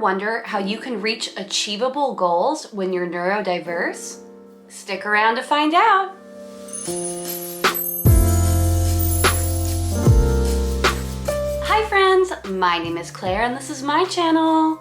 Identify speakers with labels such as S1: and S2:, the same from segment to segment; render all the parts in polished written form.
S1: wonder how you can reach achievable goals when you're neurodiverse? Stick around to find out. Hi friends, my name is Claire and this is my channel,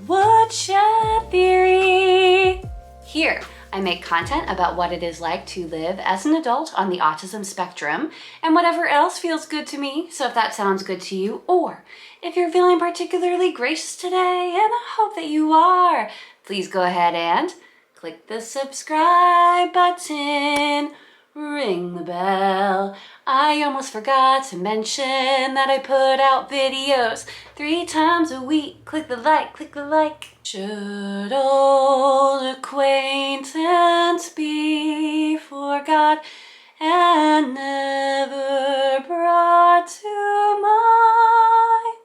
S1: Woodshed Theory. Here, I make content about what it is like to live as an adult on the autism spectrum and whatever else feels good to me. So if that sounds good to you, or if you're feeling particularly gracious today, and I hope that you are, please go ahead and click the subscribe button, ring the bell. I almost forgot to mention that I put out videos 3 times a week. Click the like, click the like. Should old acquaintance be forgot and never brought to mind?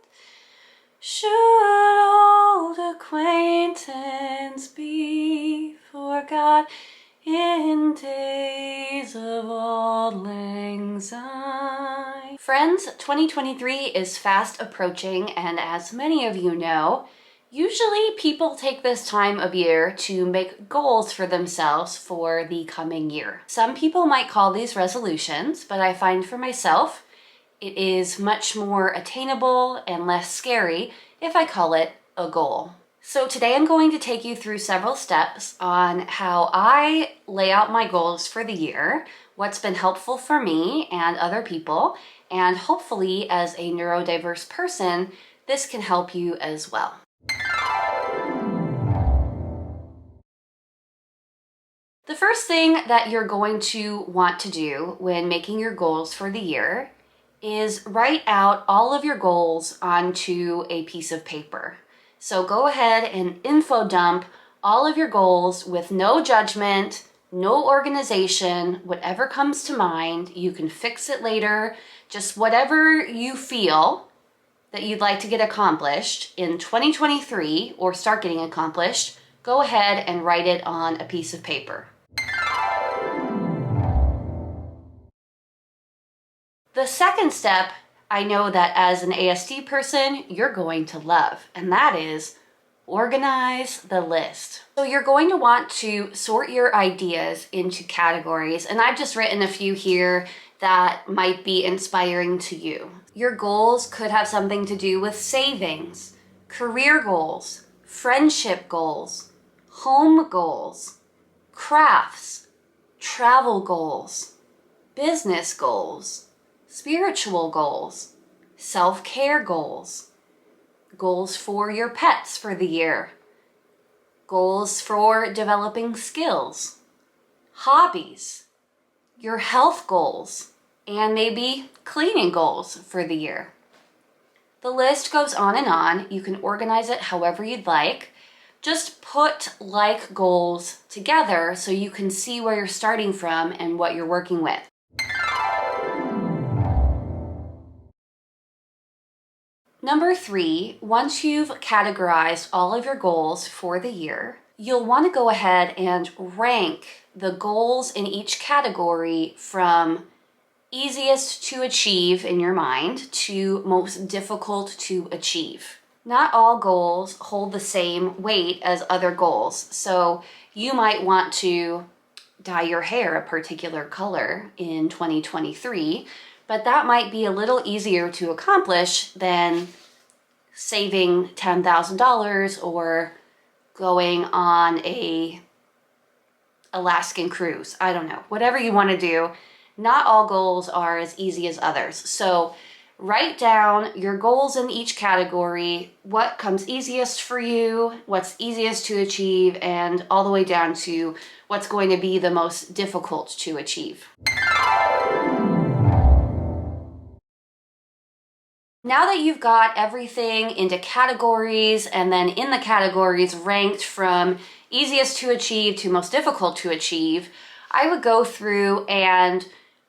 S1: Should old acquaintance be forgot in days of auld lang syne? Friends, 2023 is fast approaching, and as many of you know, usually people take this time of year to make goals for themselves for the coming year. Some people might call these resolutions, but I find for myself it is much more attainable and less scary if I call it a goal. So today I'm going to take you through several steps on how I lay out my goals for the year, what's been helpful for me and other people, and hopefully as a neurodiverse person, this can help you as well. The first thing that you're going to want to do when making your goals for the year is write out all of your goals onto a piece of paper. So go ahead and info dump all of your goals with no judgment, no organization, whatever comes to mind. You can fix it later, just whatever you feel that you'd like to get accomplished in 2023 or start getting accomplished, go ahead and write it on a piece of paper. The second step, I know that as an ASD person, you're going to love, and that is organize the list. So you're going to want to sort your ideas into categories, and I've just written a few here that might be inspiring to you. Your goals could have something to do with savings, career goals, friendship goals, home goals, crafts, travel goals, business goals, spiritual goals, self-care goals, goals for your pets for the year, goals for developing skills, hobbies, your health goals, and maybe cleaning goals for the year. The list goes on and on. You can organize it however you'd like. Just put like goals together so you can see where you're starting from and what you're working with. Number 3, once you've categorized all of your goals for the year, you'll want to go ahead and rank the goals in each category from easiest to achieve in your mind to most difficult to achieve. Not all goals hold the same weight as other goals, so you might want to dye your hair a particular color in 2023, but that might be a little easier to accomplish than saving $10,000 or going on a Alaskan cruise. I don't know, whatever you want to do. Not all goals are as easy as others. So write down your goals in each category, what comes easiest for you, what's easiest to achieve, and all the way down to what's going to be the most difficult to achieve. Now that you've got everything into categories and then in the categories ranked from easiest to achieve to most difficult to achieve, I would go through and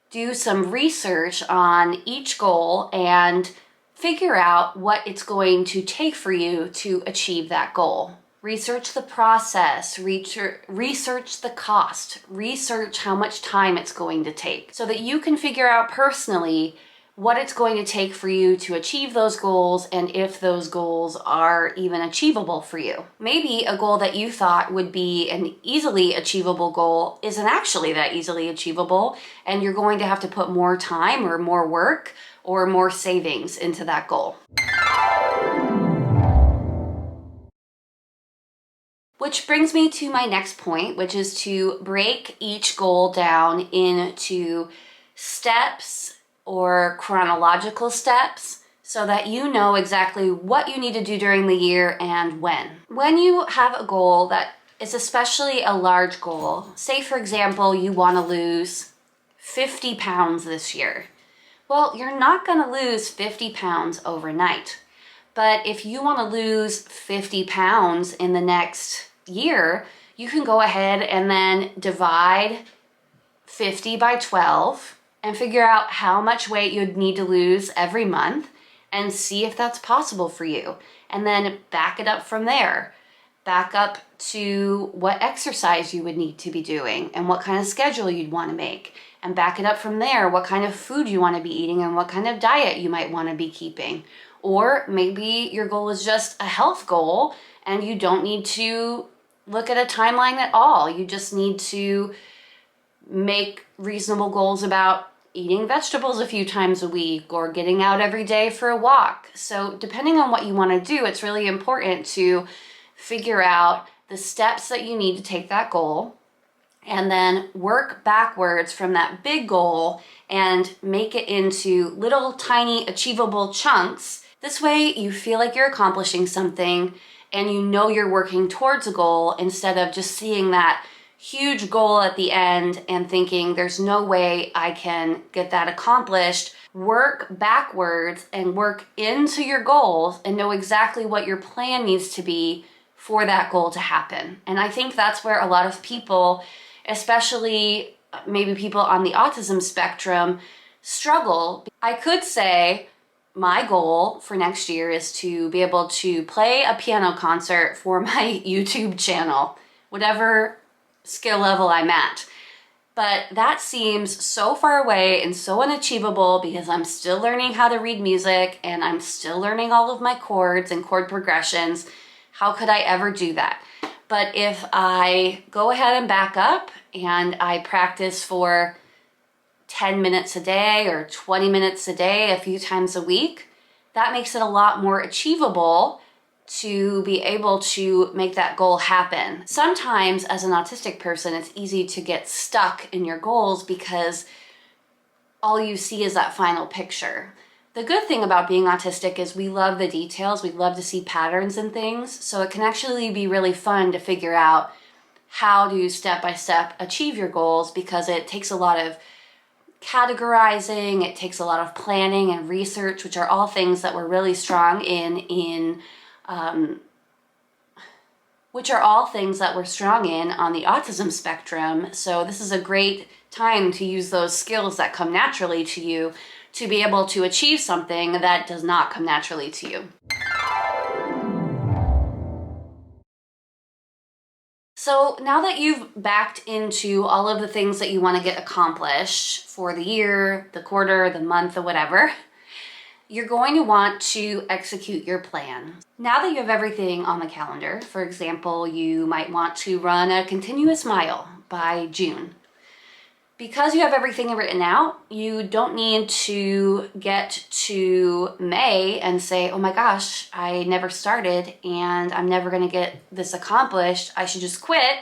S1: do some research on each goal and figure out what it's going to take for you to achieve that goal. Research the process, research the cost, research how much time it's going to take so that you can figure out personally what it's going to take for you to achieve those goals, and if those goals are even achievable for you. Maybe a goal that you thought would be an easily achievable goal isn't actually that easily achievable, and you're going to have to put more time or more work or more savings into that goal. Which brings me to my next point, which is to break each goal down into steps or chronological steps so that you know exactly what you need to do during the year and when. When you have a goal that is especially a large goal, say for example, you want to lose 50 pounds this year. Well, you're not going to lose 50 pounds overnight. But if you want to lose 50 pounds in the next year, you can go ahead and then divide 50 by 12 and figure out how much weight you'd need to lose every month and see if that's possible for you. And then back it up from there. Back up to what exercise you would need to be doing and what kind of schedule you'd want to make. And back it up from there, what kind of food you want to be eating and what kind of diet you might want to be keeping. Or maybe your goal is just a health goal and you don't need to look at a timeline at all. You just need to make reasonable goals about eating vegetables a few times a week or getting out every day for a walk. So depending on what you want to do, it's really important to figure out the steps that you need to take that goal and then work backwards from that big goal and make it into little tiny achievable chunks. This way you feel like you're accomplishing something and you know you're working towards a goal instead of just seeing that huge goal at the end and thinking there's no way I can get that accomplished. Work backwards and work into your goals and know exactly what your plan needs to be for that goal to happen. And I think that's where a lot of people, especially maybe people on the autism spectrum, struggle. I could say my goal for next year is to be able to play a piano concert for my YouTube channel, whatever skill level I'm at. But that seems so far away and so unachievable because I'm still learning how to read music and I'm still learning all of my chords and chord progressions. How could I ever do that? But if I go ahead and back up and I practice for 10 minutes a day or 20 minutes a day, a few times a week, that makes it a lot more achievable to be able to make that goal happen. Sometimes as an autistic person, it's easy to get stuck in your goals because all you see is that final picture. The good thing about being autistic is we love the details, we love to see patterns in things, so it can actually be really fun to figure out how to step by step achieve your goals because it takes a lot of categorizing, it takes a lot of planning and research, which are all things that we're really strong in on the autism spectrum. So this is a great time to use those skills that come naturally to you to be able to achieve something that does not come naturally to you. So now that you've backed into all of the things that you want to get accomplished for the year, the quarter, the month, or whatever, you're going to want to execute your plan. Now that you have everything on the calendar, for example, you might want to run a continuous mile by June. Because you have everything written out, you don't need to get to May and say, oh my gosh, I never started and I'm never gonna get this accomplished, I should just quit.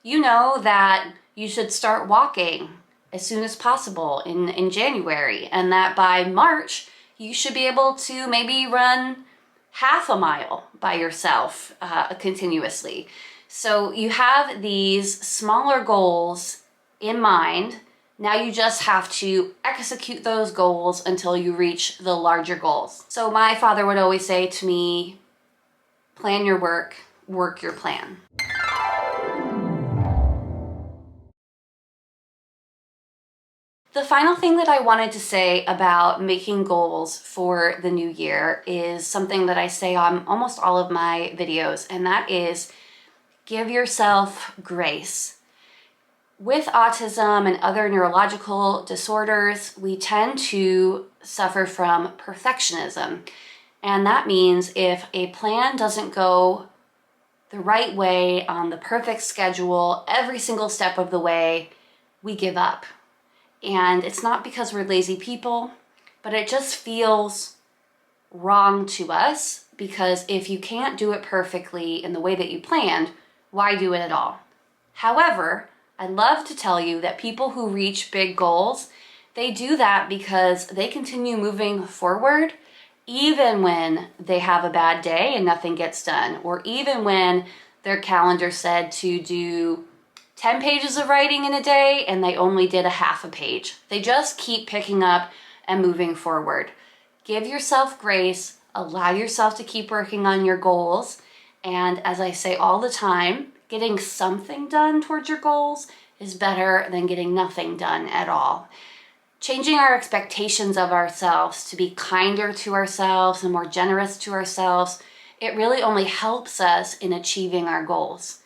S1: You know that you should start walking as soon as possible in January, and that by March, you should be able to maybe run half a mile by yourself continuously. So you have these smaller goals in mind. Now you just have to execute those goals until you reach the larger goals. So my father would always say to me, plan your work, work your plan. The final thing that I wanted to say about making goals for the new year is something that I say on almost all of my videos, and that is give yourself grace. With autism and other neurological disorders, we tend to suffer from perfectionism. And that means if a plan doesn't go the right way on the perfect schedule every single step of the way, we give up. And it's not because we're lazy people, but it just feels wrong to us, because if you can't do it perfectly in the way that you planned, why do it at all? However, I love to tell you that people who reach big goals, they do that because they continue moving forward even when they have a bad day and nothing gets done, or even when their calendar said to do 10 pages of writing in a day and they only did a half a page. They just keep picking up and moving forward. Give yourself grace, allow yourself to keep working on your goals, and as I say all the time, getting something done towards your goals is better than getting nothing done at all. Changing our expectations of ourselves to be kinder to ourselves and more generous to ourselves, it really only helps us in achieving our goals.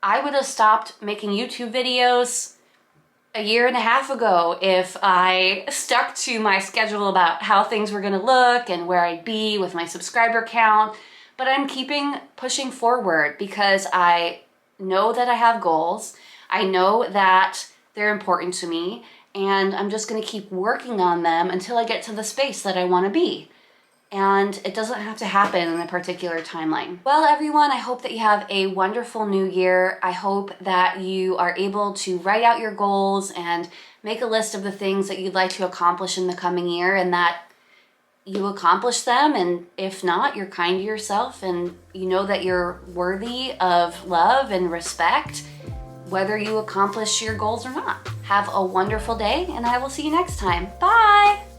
S1: I would have stopped making YouTube videos a year and a half ago if I stuck to my schedule about how things were going to look and where I'd be with my subscriber count. But I'm pushing forward because I know that I have goals. I know that they're important to me, and I'm just going to keep working on them until I get to the space that I want to be. And it doesn't have to happen in a particular timeline. Well, everyone, I hope that you have a wonderful new year. I hope that you are able to write out your goals and make a list of the things that you'd like to accomplish in the coming year, and that you accomplish them. And if not, you're kind to yourself and you know that you're worthy of love and respect, whether you accomplish your goals or not. Have a wonderful day, and I will see you next time. Bye!